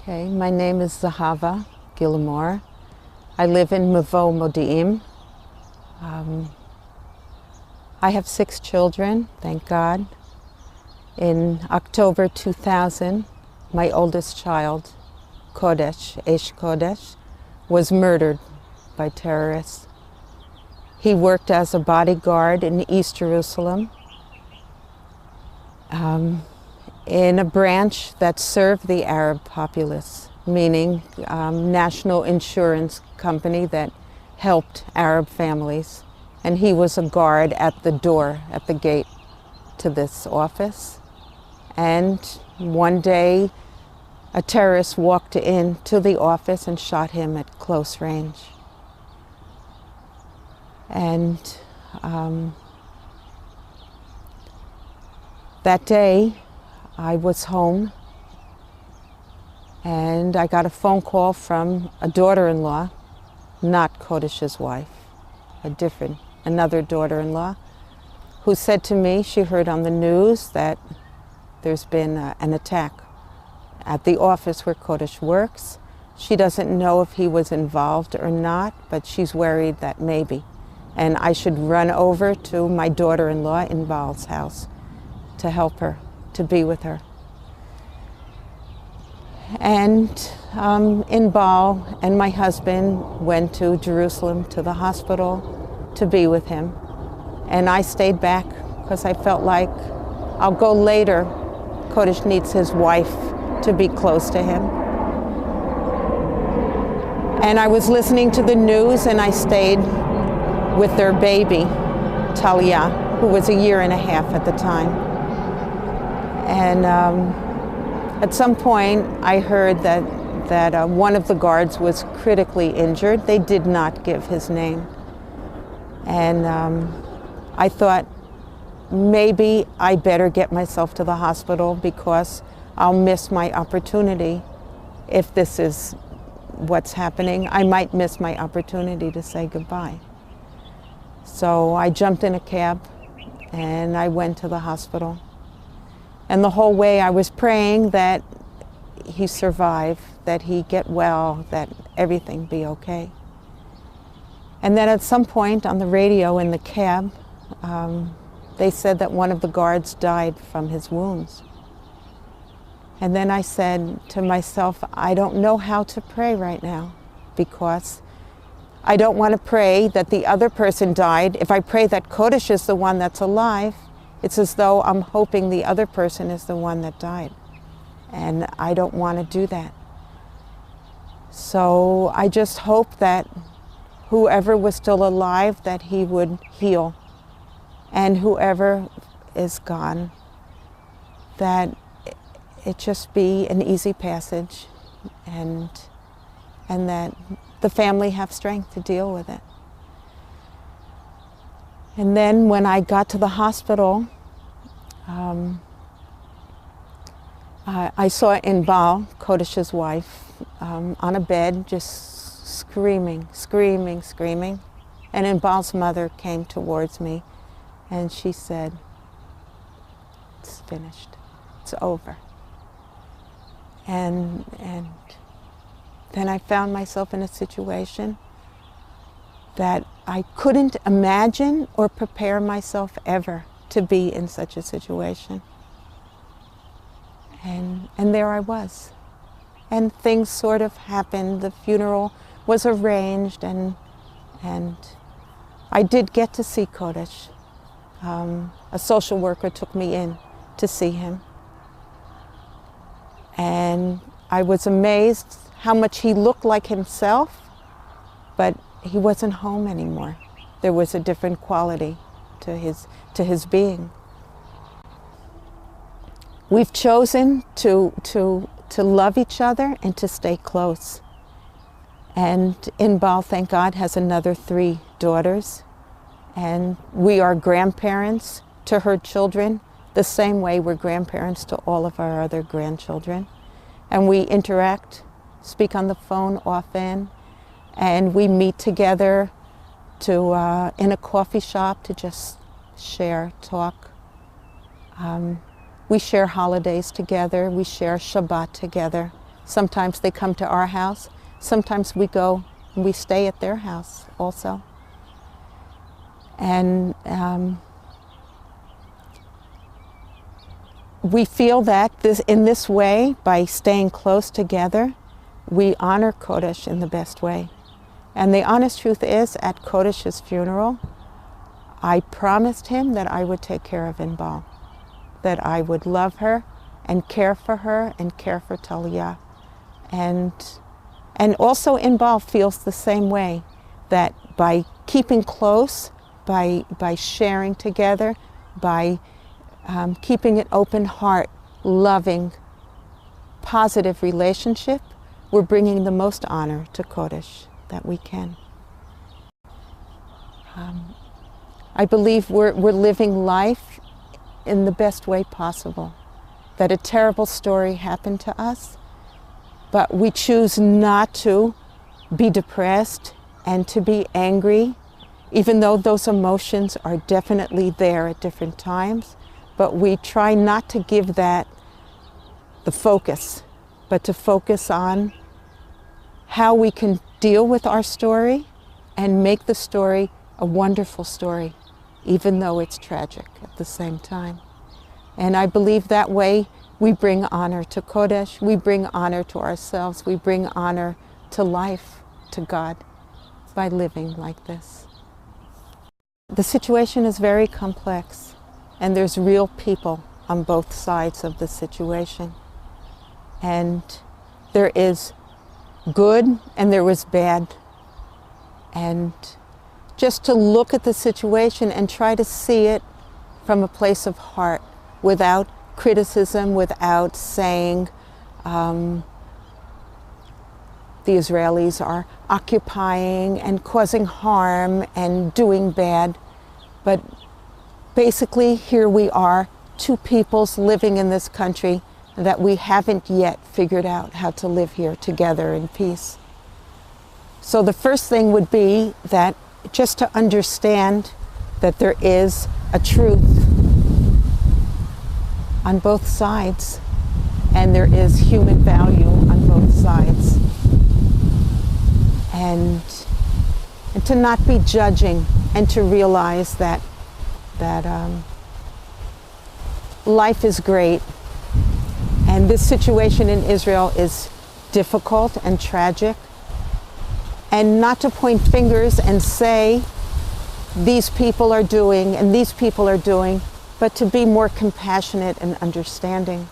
Okay, my name is Zahava Gilmore. I live in Mavo Modi'im. I have 6 children, thank God. In October 2000, my oldest child, Kodesh, was murdered by terrorists. He worked as a bodyguard in East Jerusalem, in a branch that served the Arab populace, meaning national insurance company that helped Arab families. And he was a guard at the door, at the gate to this office. And one day, a terrorist walked into the office and shot him at close range. And that day, I was home and I got a phone call from a daughter-in-law, not Kodesh's wife, another daughter-in-law, who said to me she heard on the news that there's been an attack at the office where Kodesh works. She doesn't know if he was involved or not, but she's worried that maybe. And I should run over to my daughter-in-law in Baal's house to help her, to be with her. And in Baal, and my husband went to Jerusalem to the hospital to be with him. And I stayed back because I felt like I'll go later. Kodesh needs his wife to be close to him. And I was listening to the news and I stayed with their baby, Talia, who was 1.5 years at the time. And at some point, I heard that one of the guards was critically injured. They did not give his name. And I thought, maybe I better get myself to the hospital because I'll miss my opportunity. If this is what's happening, I might miss my opportunity to say goodbye. So I jumped in a cab and I went to the hospital. And the whole way I was praying that he survive, that he get well, that everything be okay. And then at some point on the radio in the cab, they said that one of the guards died from his wounds. And then I said to myself, I don't know how to pray right now because I don't want to pray that the other person died. If I pray that Kodesh is the one that's alive, it's as though I'm hoping the other person is the one that died. And I don't want to do that. So I just hope that whoever was still alive, that he would heal. And whoever is gone, that it just be an easy passage and that the family have strength to deal with it. And then when I got to the hospital, I saw Inbal, Kodesh's wife, on a bed just screaming. And Inbal's mother came towards me and she said, "It's finished, it's over." And then I found myself in a situation that I couldn't imagine or prepare myself ever to be in such a situation. And there I was. And things sort of happened. The funeral was arranged and I did get to see Kodesh. A social worker took me in to see him. And I was amazed how much he looked like himself, but he wasn't home anymore. There was a different quality to his being. We've chosen to love each other and to stay close. And Inbal, thank God, has another 3 daughters. And we are grandparents to her children, the same way we're grandparents to all of our other grandchildren. And we interact, speak on the phone often, and we meet together in a coffee shop to just share, talk. We share holidays together, we share Shabbat together. Sometimes they come to our house. Sometimes we go and we stay at their house also. And we feel that in this way, by staying close together, we honor Kodesh in the best way. And the honest truth is, at Kodesh's funeral, I promised him that I would take care of Inbal, that I would love her and care for her and care for Talia. And also Inbal feels the same way, that by keeping close, by sharing together, by keeping an open heart, loving, positive relationship, we're bringing the most honor to Kodesh that we can. I believe we're living life in the best way possible. That a terrible story happened to us, but we choose not to be depressed and to be angry, even though those emotions are definitely there at different times. But we try not to give that the focus, but to focus on how we can deal with our story and make the story a wonderful story, even though it's tragic at the same time. And I believe that way we bring honor to Kodesh, we bring honor to ourselves, we bring honor to life, to God, by living like this. The situation is very complex, and there's real people on both sides of the situation. And there is good and there was bad. And just to look at the situation and try to see it from a place of heart, without criticism, without saying the Israelis are occupying and causing harm and doing bad. But basically, here we are, two peoples living in this country that we haven't yet figured out how to live here together in peace. So the first thing would be that just to understand that there is a truth on both sides, and there is human value on both sides. And to not be judging, and to realize that life is great, and this situation in Israel is difficult and tragic, and not to point fingers and say these people are doing and these people are doing, but to be more compassionate and understanding.